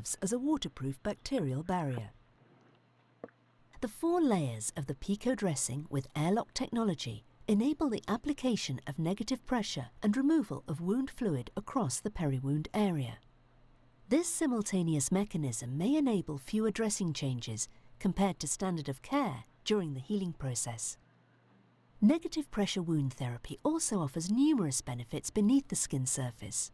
serves as a waterproof bacterial barrier. The 4 layers of the PICO dressing with airlock technology enable the application of negative pressure and removal of wound fluid across the peri-wound area. This simultaneous mechanism may enable fewer dressing changes compared to standard of care during the healing process. Negative pressure wound therapy also offers numerous benefits beneath the skin surface.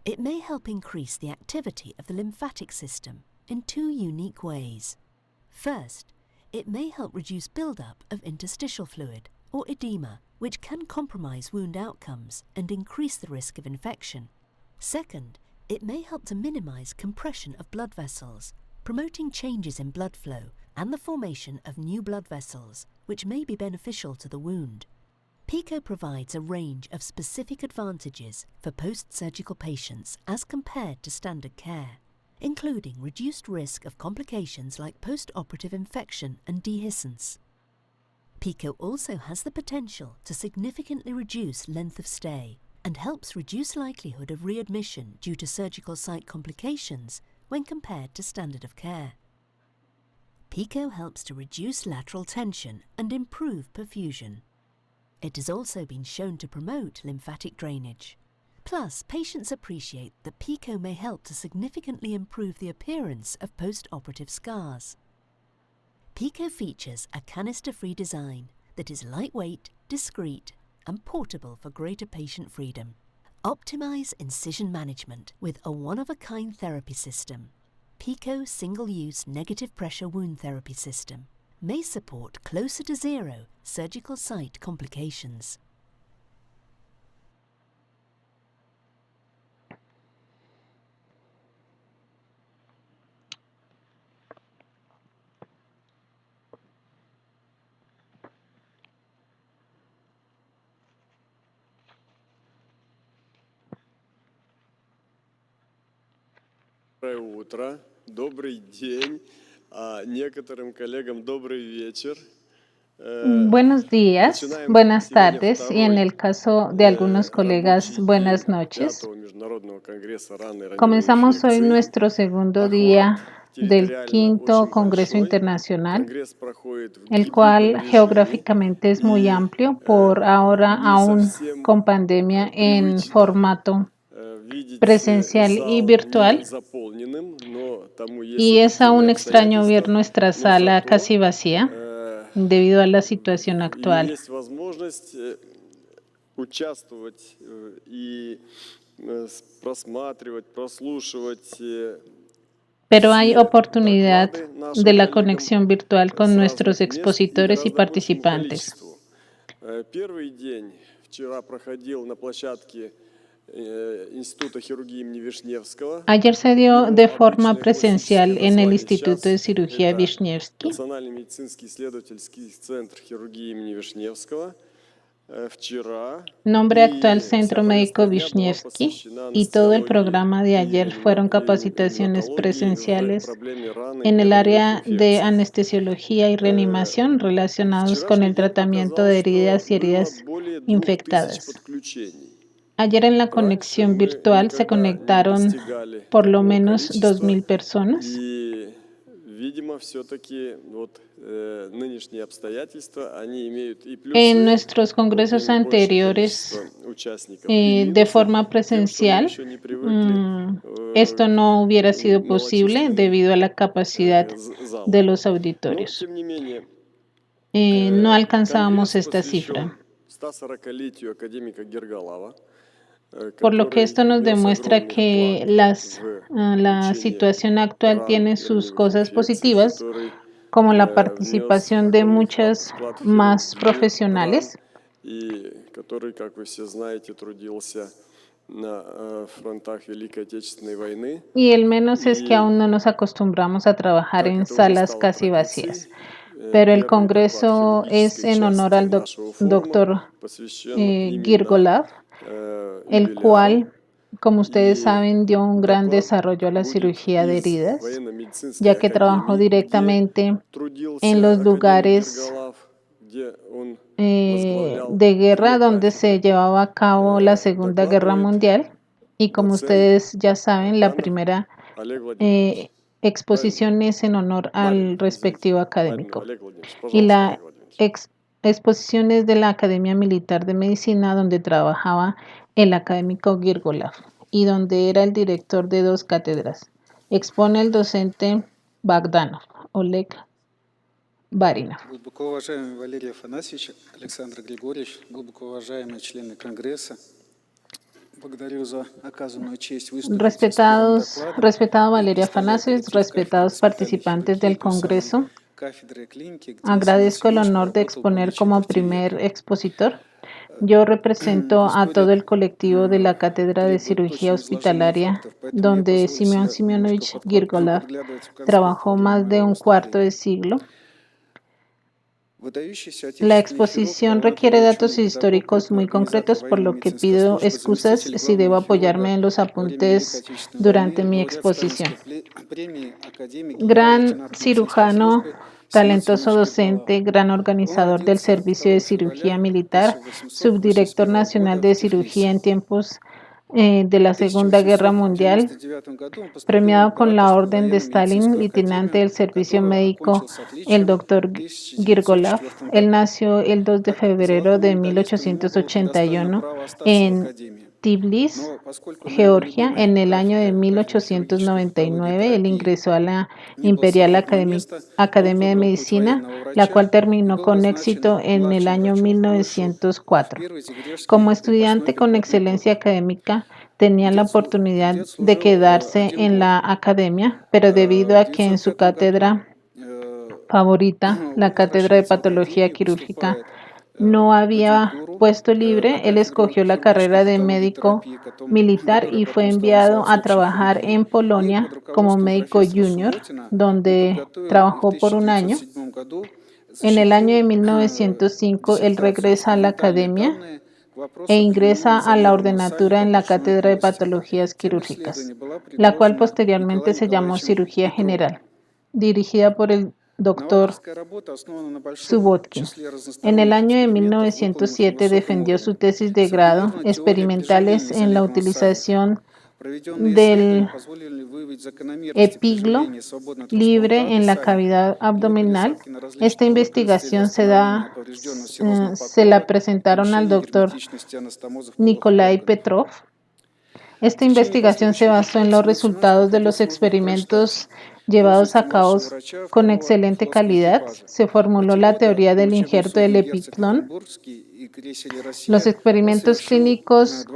It may help increase the activity of the lymphatic system in 2 unique ways. First, it may help reduce buildup of interstitial fluid, or edema, which can compromise wound outcomes and increase the risk of infection. Second, it may help to minimize compression of blood vessels, promoting changes in blood flow and the formation of new blood vessels, which may be beneficial to the wound. PICO provides a range of specific advantages for post-surgical patients as compared to standard care, including reduced risk of complications like post-operative infection and dehiscence. PICO also has the potential to significantly reduce length of stay and helps reduce likelihood of readmission due to surgical site complications when compared to standard of care. PICO helps to reduce lateral tension and improve perfusion. It has also been shown to promote lymphatic drainage. Plus, patients appreciate that PICO may help to significantly improve the appearance of post-operative scars. PICO features a canister-free design that is lightweight, discreet, and portable for greater patient freedom. Optimize incision management with a one-of-a-kind therapy system. PICO single-use negative pressure wound therapy system may support closer to 0 surgical site complications. Доброе утро, добрый день, а некоторым коллегам добрый вечер. Buenos días, Начинаем buenas сегодня tardes y en el caso de algunos colegas, рабочий buenas день noches. 5-го Международного конгресса раны и раневой Comenzamos hoy инфекции. nuestro segundo Охват día del территориально quinto очень Congreso большой. Internacional, Конгресс проходит в el гибридном cual режиме geográficamente es muy и amplio, por ahora не aún совсем con pandemia en привычно formato видеть presencial y зал не virtual, заполненным, но тому есть y es aún объективные extraño ver обстоятельства, nuestra но sala зато casi vacía debido a la situación actual. есть возможность участвовать и просматривать, прослушивать Pero hay все oportunidad доклады de нашим la коллегам conexión virtual con с nuestros разных мест и expositores y гораздо большему participantes. количеству. Первый день вчера проходил на площадке Института хирургии имени Вишневского. Ayer se dio Его de forma обычное классическое presencial en el название Instituto de сейчас Cirugía это Вишневский. Национальный медицинский исследовательский центр хирургии имени Вишневского. Вчера Nombre actual и вся Centro Médico повестка дня была Вишневский, посвящена y todo el анестезиологии programa de и ayer fueron capacitaciones реаниматологии в presenciales проблеме раны en и el раневых área de инфекций. anestesiología y reanimación relacionados con Вчерашний el день tratamiento показал, de что heridas y было heridas более 2000 infectadas. подключений. Ayer en la Раньше conexión мы virtual se никогда не conectaron достигали por lo такого menos количества, 2.000 personas. и, видимо, все-таки вот нынешние обстоятельства, они имеют и En плюсы, nuestros вот congresos тем большее anteriores, количество участников, и de минусы forma тем, что мы presencial, еще не привыкли esto no hubiera sido posible малочисленным debido a la capacidad de залам. los Но, auditorios. тем не менее, No alcanzábamos Конгресс esta cifra, посвящен 140-летию академика Гергалава, por lo que который esto nos внес demuestra огромный que вклад в la лечение situación actual ран tiene и sus раневых cosas инфекций, positivas, который como la внес participación de огромный muchas вклад в más хирургию ран, profesionales, и который, как вы все знаете, трудился на фронтах Великой Отечественной войны. y el menos es que И, aún no nos acostumbramos a trabajar как en это уже salas стало casi традицией, vacías. Pero el первый доклад Congreso es хирургической en honor части al нашего форума doctor посвящен именно Girgolav, el юбиляру. cual, como ustedes И saben, dio un gran доклад desarrollo a la будет cirugía de из heridas, военно-медицинской ya que trabajó академии, где directamente en трудился los академик lugares Гергалав, где он возглавлял de guerra 2 donde se кафедры. llevaba a cabo la Segunda Guerra Докладывает Mundial. Y como доцент ustedes ya saben, la Аганов Primera Олег Владимирович. exposiciones en honor al respectivo académico. Олег Владимирович, Y пожалуйста, la Олег Владимирович. exposiciones de la Academia Militar de Medicina, donde trabajaba el académico Girgolov y donde era el director de 2 cátedras. Expone el docente Bogdanov, Oleg Barinov. Глубоко уважаемый Валерий Афанасьевич, Александр Григорьевич, глубоко уважаемые члены Конгресса, благодарю за оказанную честь выступить с первым докладом. Respetado Valeria Afanassievich, respetados participantes del Congreso, agradezco el honor de exponer como primer expositor. Yo represento a todo el colectivo de la Cátedra de Cirugía Hospitalaria, donde Simeon Simeonovich Girgolov trabajó más de un cuarto de siglo. La exposición requiere datos históricos muy concretos, por lo que pido excusas si debo apoyarme en los apuntes durante mi exposición. Gran cirujano, talentoso docente, gran organizador del Servicio de Cirugía Militar, subdirector nacional de cirugía en tiempos de la Segunda Guerra Mundial, premiado con la Orden de Stalin, lieutenante del Servicio Médico, el Dr. Girgolov. Él nació el 2 de febrero de 1881 en Tbilisi, Georgia. En el año de 1899, él ingresó a la Imperial Academia de Medicina, la cual terminó con éxito en el año 1904. Como estudiante con excelencia académica, tenía la oportunidad de quedarse en la academia, pero debido a que en su cátedra favorita, la cátedra de patología quirúrgica, no había puesto libre, él escogió la carrera de médico militar y fue enviado a trabajar en Polonia como médico junior, donde trabajó por un año. En el año de 1905, él regresa a la academia e ingresa a la ordenatura en la Cátedra de Patologías Quirúrgicas, la cual posteriormente se llamó Cirugía General, dirigida por el Dr. Subotkin. En el año de 1907 defendió su tesis de grado, experimentales en la utilización del epiglo libre en la cavidad abdominal. Esta investigación se la presentaron al doctor Nikolai Petrov. Esta investigación se basó en los resultados de los experimentos llevados a cabo con excelente calidad. Se formuló la teoría del injerto del epiglón. Los experimentos clínicos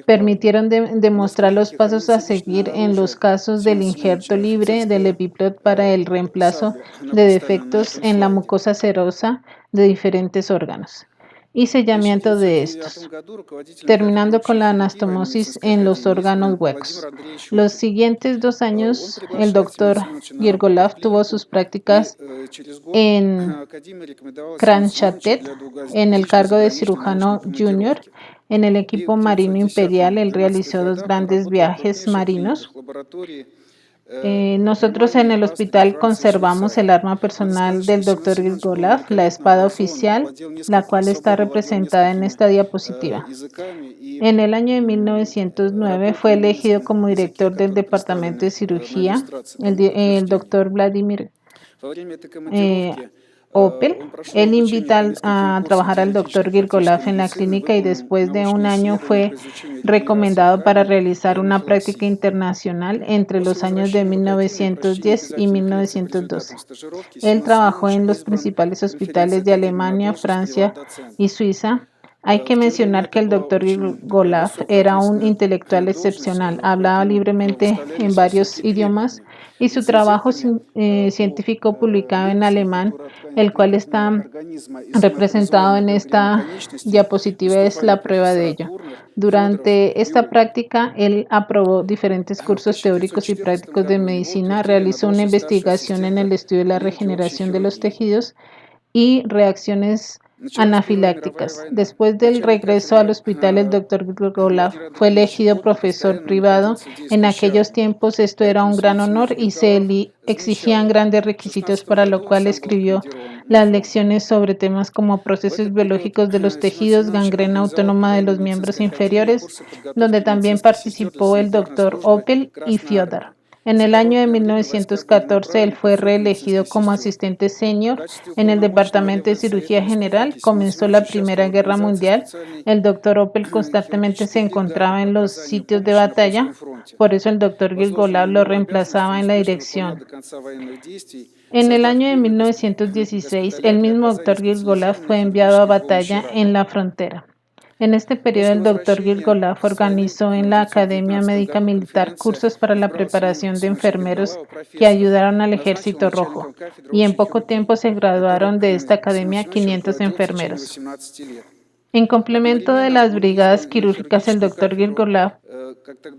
permitieron demostrar los pasos a seguir en los casos del injerto libre del epiglot para el reemplazo de defectos en la mucosa serosa de diferentes órganos y sellamiento de estos, terminando con la anastomosis en los órganos huecos. Los siguientes 2 años, el doctor Girgolov tuvo sus prácticas en Kronstadt, en el cargo de cirujano junior. En el equipo marino imperial, él realizó 2 grandes viajes marinos. Nosotros en el hospital conservamos el arma personal del Dr. Girgolov, la espada oficial, la cual está representada en esta diapositiva. En el año de 1909 fue elegido como director del Departamento de Cirugía el Dr. Vladimir Opel. Él invita a trabajar al Dr. Girgolov en la clínica y después de un año fue recomendado para realizar una práctica internacional entre los años de 1910 y 1912. Él trabajó en los principales hospitales de Alemania, Francia y Suiza. Hay que mencionar que el Dr. Girgolov era un intelectual excepcional, hablaba libremente en varios idiomas y su trabajo científico publicado en alemán, el cual está representado en esta diapositiva, es la prueba de ello. Durante esta práctica, él aprobó diferentes cursos teóricos y prácticos de medicina, realizó una investigación en el estudio de la regeneración de los tejidos y reacciones anafilácticas. Después del regreso al hospital, el Dr. Girgolov fue elegido profesor privado. En aquellos tiempos esto era un gran honor y se exigían grandes requisitos, para lo cual escribió las lecciones sobre temas como procesos biológicos de los tejidos, gangrena autónoma de los miembros inferiores, donde también participó el Dr. Opel y Fyodor. En el año de 1914, él fue reelegido como asistente senior en el Departamento de Cirugía General. Comenzó la Primera Guerra Mundial. El doctor Opel constantemente se encontraba en los sitios de batalla, por eso el doctor Gilgolab lo reemplazaba en la dirección. En el año de 1916, el mismo doctor Gilgolab fue enviado a batalla en la frontera. En este periodo, el doctor Gilgolab organizó en la Academia Médica Militar cursos para la preparación de enfermeros que ayudaron al Ejército Rojo, y en poco tiempo se graduaron de esta academia 500 enfermeros. En complemento de las brigadas quirúrgicas, el doctor Gilgolab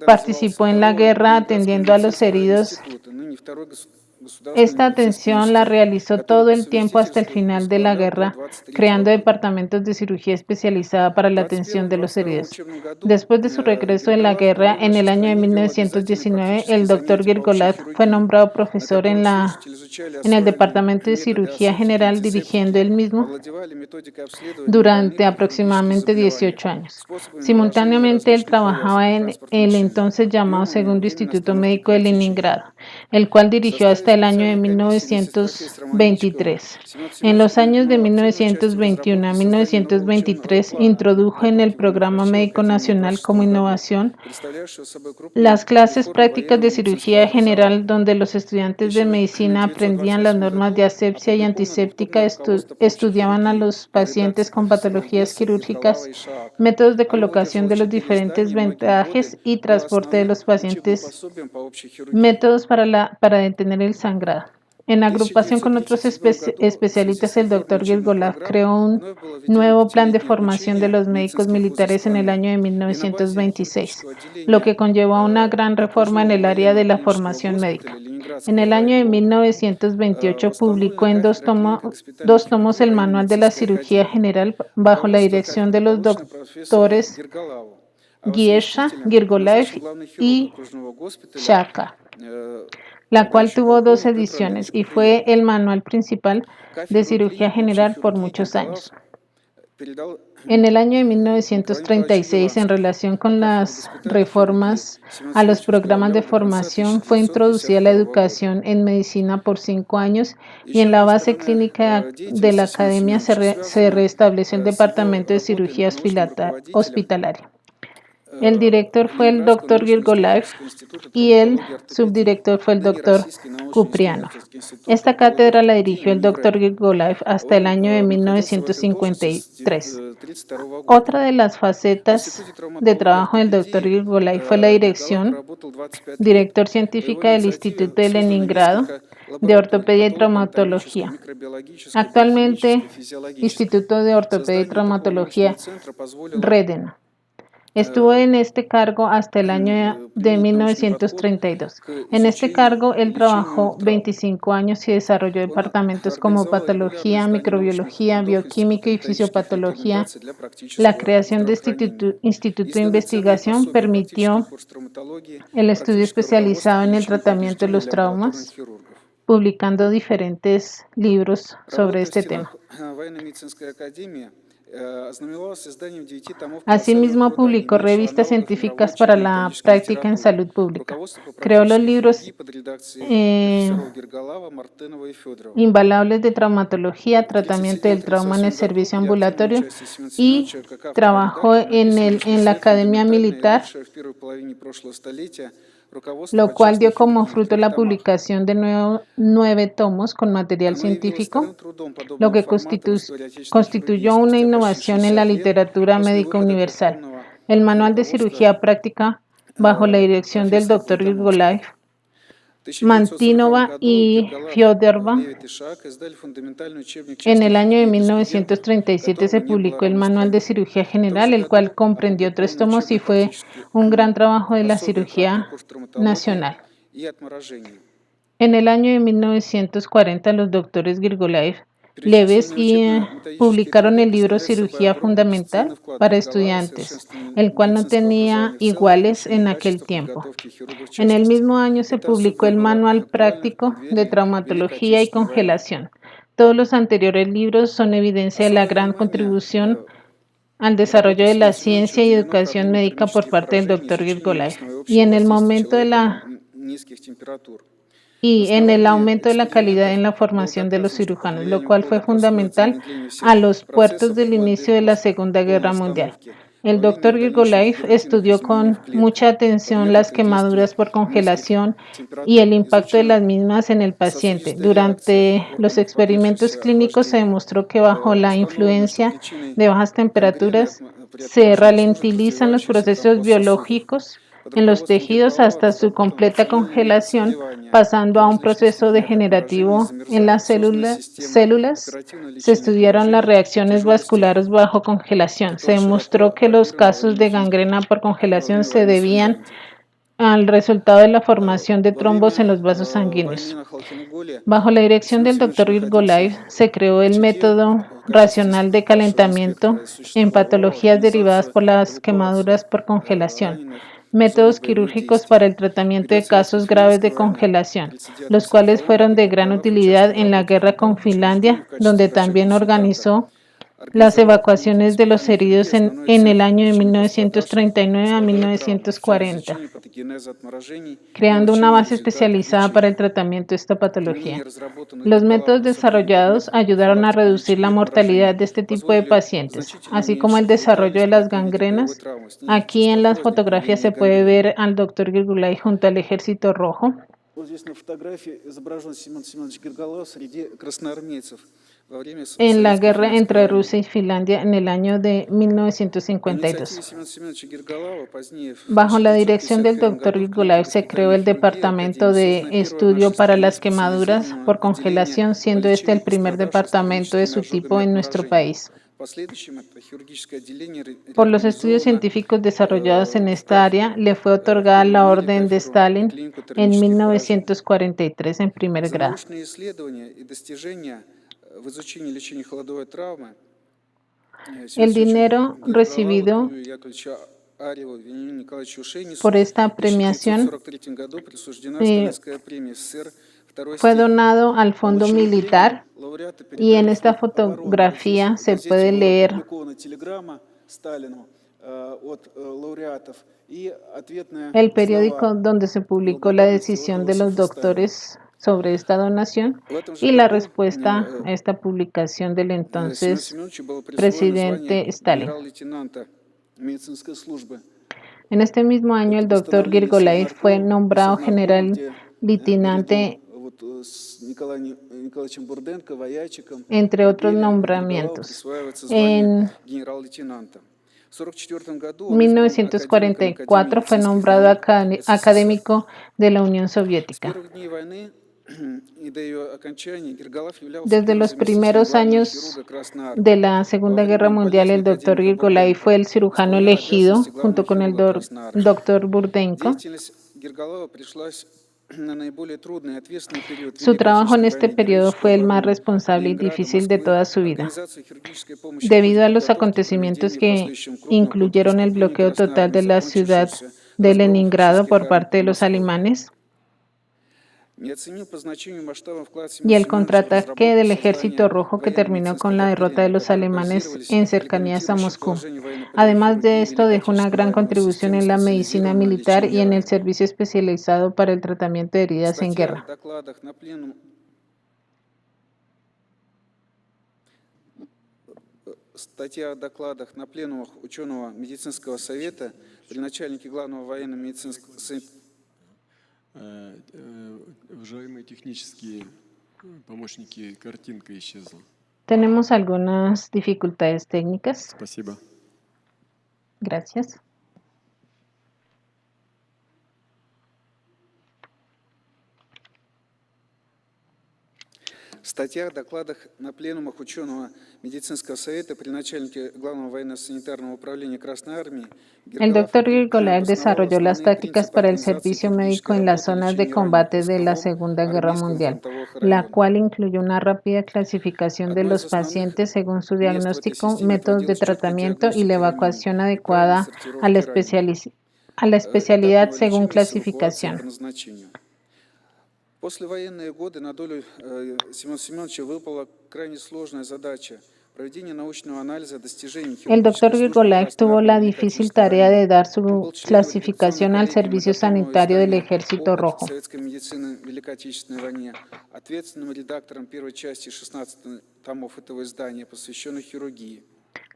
participó en la guerra atendiendo a los heridos. Esta atención la realizó todo el tiempo hasta el final de la guerra, creando departamentos de cirugía especializada para la atención de los heridos. Después de su regreso de la guerra, en el año de 1919, el doctor Gilgolab fue nombrado profesor en el Departamento de Cirugía General, dirigiendo él mismo durante aproximadamente 18 años. Simultáneamente, él trabajaba en el entonces llamado Segundo Instituto Médico de Leningrado, el cual dirigió hasta el año de 1923. En los años de 1921 a 1923, introdujo en el Programa Médico Nacional como innovación las clases prácticas de cirugía general, donde los estudiantes de medicina aprendían las normas de asepsia y antiséptica, estudiaban a los pacientes con patologías quirúrgicas, métodos de colocación de los diferentes vendajes y transporte de los pacientes, métodos para detener el sangrado. En agrupación con otros especialistas, el doctor Gilgolab creó un nuevo plan de formación de los médicos militares en el año de 1926, lo que conllevó a una gran reforma en el área de la formación médica. En el año de 1928 publicó en dos tomos el Manual de la Cirugía General bajo la dirección de los doctores Giesha, Gilgolab y Shaka, la cual tuvo 2 ediciones y fue el manual principal de cirugía general por muchos años. En el año de 1936, en relación con las reformas a los programas de formación, fue introducida la educación en medicina por 5 años y en la base clínica de la academia se restableció el departamento de cirugía hospitalaria. El director fue el doctor Gilgolab y el subdirector fue el doctor Kuprianov. Esta cátedra la dirigió el doctor Gilgolab hasta el año de 1953. Otra de las facetas de trabajo del doctor Gilgolab fue la director científica del Instituto de Leningrado de Ortopedia y Traumatología. Actualmente, Instituto de Ortopedia y Traumatología Redena. Estuvo en este cargo hasta el año de 1932. En este cargo, él trabajó 25 años y desarrolló departamentos como patología, microbiología, bioquímica y fisiopatología. La creación de instituto de investigación permitió el estudio especializado en el tratamiento de los traumas, publicando diferentes libros sobre este tema. Asimismo, publicó revistas científicas para la práctica en salud pública. Creó los libros invalables de traumatología, tratamiento del trauma en el servicio ambulatorio y trabajó en la Academia Militar, lo cual dio como fruto la publicación de 9 tomos con material científico, lo que constituyó una innovación en la literatura médica universal. El Manual de Cirugía Práctica, bajo la dirección del Dr. Gilgolab, Mantinova y Fyodorova. En el año de 1937 se publicó el Manual de Cirugía General, el cual comprendió 3 tomos y fue un gran trabajo de la cirugía nacional. En el año de 1940, los doctores Gilgolab, Leves publicaron el libro Cirugía Fundamental para estudiantes, el cual no tenía iguales en aquel tiempo. En el mismo año se publicó el Manual Práctico de Traumatología y Congelación. Todos los anteriores libros son evidencia de la gran contribución al desarrollo de la ciencia y educación médica por parte del doctor Gilgolab. Y en el momento de la низких температур. y en el aumento de la calidad en la formación de los cirujanos, lo cual fue fundamental a los puertos del inicio de la Segunda Guerra Mundial. El doctor Grigolaev estudió con mucha atención las quemaduras por congelación y el impacto de las mismas en el paciente. Durante los experimentos clínicos se demostró que bajo la influencia de bajas temperaturas se ralentizan los procesos biológicos en los tejidos hasta su completa congelación, pasando a un proceso degenerativo en las células. Se estudiaron las reacciones vasculares bajo congelación. Se demostró que los casos de gangrena por congelación se debían al resultado de la formación de trombos en los vasos sanguíneos. Bajo la dirección del Dr. Grigolaev se creó el método racional de calentamiento en patologías derivadas por las quemaduras por congelación, métodos quirúrgicos para el tratamiento de casos graves de congelación, los cuales fueron de gran utilidad en la guerra con Finlandia, donde también organizó las evacuaciones de los heridos en el año de 1939 a 1940, creando una base especializada para el tratamiento de esta patología. Los métodos desarrollados ayudaron a reducir la mortalidad de este tipo de pacientes, así como el desarrollo de las gangrenas. Aquí en las fotografías se puede ver al Dr. Grigolaev junto al Ejército Rojo. En la guerra entre Rusia y Finlandia en el año de 1952. Bajo la dirección del Dr. Grigolaev se creó el Departamento de Estudio para las Quemaduras por Congelación, siendo este el primer departamento de su tipo en nuestro país. Por los estudios científicos desarrollados en esta área, le fue otorgada la Orden de Stalin en 1943 en primer grado. El dinero recibido por esta premiación fue donado al Fondo Militar y en esta fotografía se puede leer el periódico donde se publicó la decisión de los doctores sobre esta donación y la respuesta a esta publicación del entonces presidente Stalin. En este mismo año, el doctor Grigolaev fue nombrado general leitенante, entre otros nombramientos. En 1944 fue nombrado académico de la Unión Soviética. Desde los primeros años de la Segunda Guerra Mundial, el doctor Grigolaev fue el cirujano elegido junto con el doctor Burdenko. Su trabajo en este periodo fue el más responsable y difícil de toda su vida. Debido a los acontecimientos que incluyeron el bloqueo total de la ciudad de Leningrado por parte de los alemanes y el contraataque del Ejército Rojo que terminó con la derrota de los alemanes en cercanías a Moscú. Además de esto, dejó una gran contribución en la medicina militar y en el servicio especializado para el tratamiento de heridas en guerra. Статья о докладах на пленумах ученого медицинского совета при начальнике главного военно-медицинского совета. Уважаемые технические помощники, картинка исчезла. Tenemos algunas dificultades técnicas. Спасибо. Gracias. Статья о докладах на пленумах ученого медицинского совета при начальнике главного военно-санитарного управления Красной Армии. El doctor Grigolaev desarrolló las tácticas para el servicio médico en las zonas de combate de la Segunda Guerra Mundial, la cual incluyó una rápida clasificación de los pacientes según su diagnóstico, métodos de tratamiento y la evacuación adecuada a la especialidad según clasificación. Послевоенные годы на долю Семена Семеновича выпала крайне сложная задача проведение научного анализа достижений El doctor хирургических служб Grigolaev tuvo la difícil tarea de dar Он su был членом революционной clasificación al коллегии Servicio многотомного Sanitario del издания Ejército «Опыт Rojo, советской медицины в Великой Отечественной войне», ответственным редактором первой части 16 томов этого издания, посвященных хирургии.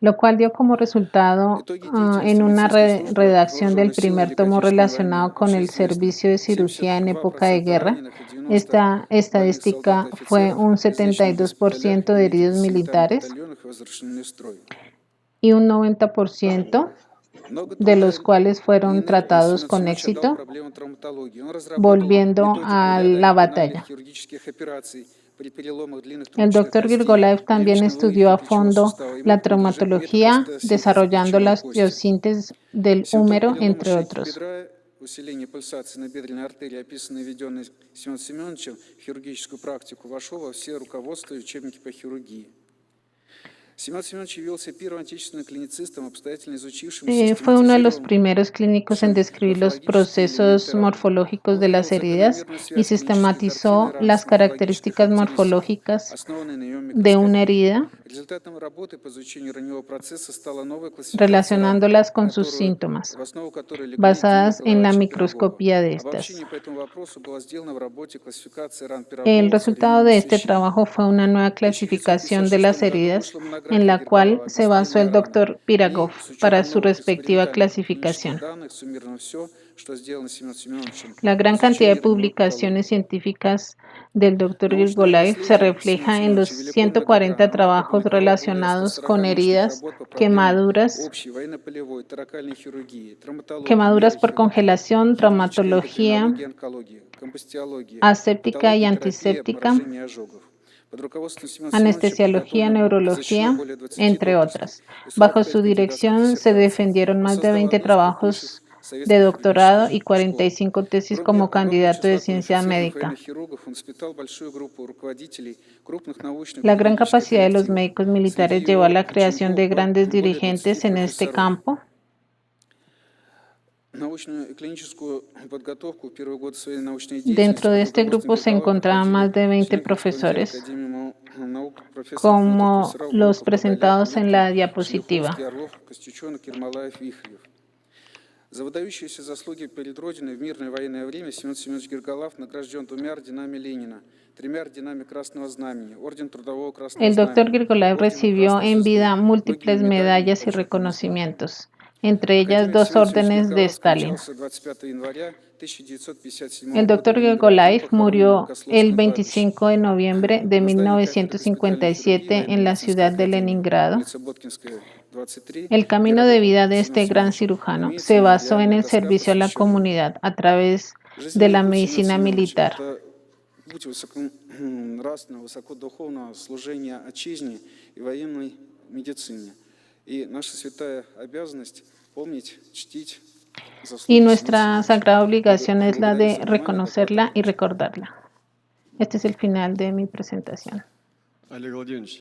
lo cual dio como resultado Итоги деятельности en una медицинской службы redacción del вооруженных сил primer Великой tomo Отечественной войны relacionado con el общеизвестны. servicio de cirugía en época de 72% guerra. раненых и 90 Esta больных солдат estadística и fue офицеров un излечены в госпиталях 72% de heridos и санитарных militares батальонах и возвращены в строй. y un 90% Много de труда los cuales и fueron энергии tratados Семен con Семенович отдал éxito, проблемам травматологии. Он разработал volviendo методику a ряда la оригинальных batalla. хирургических операций при переломах длинных El трубочных doctor костей, Grigolaev también привычного estudió вывихи a плечевого fondo сустава и la traumatología, методостеосинтез desarrollando плечевой la кости. osteosíntesis del Симптом húmero, перелома entre шейки otros. бедра, усиление пульсации на бедренной артерии, описанное и введенное Семеном Семеновичем в хирургическую практику, вошел во все руководства и учебники по хирургии. Семен Семенович явился первым отечественным клиницистом, обстоятельно изучившим и Fue uno de los систематизировавшим primeros clínicos en describir los морфологические элементы procesos ран. morfológicos Он de las провел heridas закономерную y связь клинических картины sistematizó ран las с морфологической características характеристикой, morfológicas основанной на ион de una микроскопии. herida, Результатом работы по изучению раневого процесса стала новая классификация ран, relacionándolas con sus síntomas, в основу которой легли Евгений basadas en la Николаевича Пирогова. microscopía de estas. Обобщение по этому вопросу было сделано в работе классификации ран El Пирогова resultado современного de este освещения. trabajo fue una nueva В clasificación de 1956 las году heridas, вышла en монография la cual Герголова se basó el «Огнестрельные раны». doctor И Pirogov с para учетом su новых respectiva экспериментальных клинических clasificación. данных суммировано все, что сделано Семеном Семеновичем La в gran cantidad de изучении раневой publicaciones патологии. científicas del Dr. Научное Grigolaev se наследие Семена refleja en los Семеновича велико 140 многогранно. Он trabajos опубликовал более relacionados 140 con научных heridas работ по проблемам quemaduras, общей, военно-полевой, торакальной хирургии, травматологии, quemaduras por нейрохирургии, congelación, хирургической traumatología, эндокринологии, онкологии, компостиологии, aséptica y патологии, терапии, antiséptica, обморожения и ожогов. Под руководством Семена Семеновича anestesiología, подготовлено и защищено neurología, более 20 entre докторских otras. и Bajo 45 su кандидатских dirección se диссертаций. defendieron Он más de создал 20 одну из крупнейших trabajos de советских doctorado y хирургических школ. 45 tesis Кроме como огромного candidato de числа ciencia квалифицированных médica. военных хирургов, он воспитал большую группу руководителей крупных научных La и gran клинических capacidad de los коллективов. médicos Среди militares llevó a его la creación de учеников grandes более 20 dirigentes en este профессоров. campo. Научную и клиническую подготовку в первый год своей научной Dentro деятельности de под este руководством grupo se Герголова encontraban проходили más de 20 члены корреспонденты profesores, Академии наук, профессор Ахматов, como профессора los Волков, Подоляк, presentados en Улиткин, la diapositiva. Шлюховский, Орлов, Костючонок, Ермолаев, Вихрев. За выдающиеся заслуги перед Родиной в мирное военное время Семен Семенович Герголав награжден 2 орденами Ленина, 3 орденами Красного Знамени, орден Трудового Красного El doctor Знамени, Grigolaev орденом recibió Красной en Звезды, vida многими múltiples медалями и medallas y почетными знаками. reconocimientos, entre ellas Академик 2 Семен Семенович órdenes de Герголав Stalin. скончался 25 января 1957 El года doctor в Ленинграде. Он Grigolaev похоронен на murió el Богословском кладбище. 25 de noviembre de Название кафедры госпитальной хирургии 1957 en la Военно-медицинской ciudad de академии, Leningrado. улица Боткинская, 23, El camino de городок vida de Семен este gran Семенович. cirujano Имеется se basó en мемориальная el доска, servicio a la посвященная ему. comunidad a través de Жизненный la путь Семена medicina Семеновича – militar. это путь высоконравственного, высокодуховного служения отчизне и военной медицине. И наша святая обязанность помнить, чтить Y заслуги Семена nuestra Семеновича. sagrada obligación es la Благодарю de за внимание. Доклад reconocerla y окончен. recordarla. Este es el final de mi presentación. Олег Владимирович,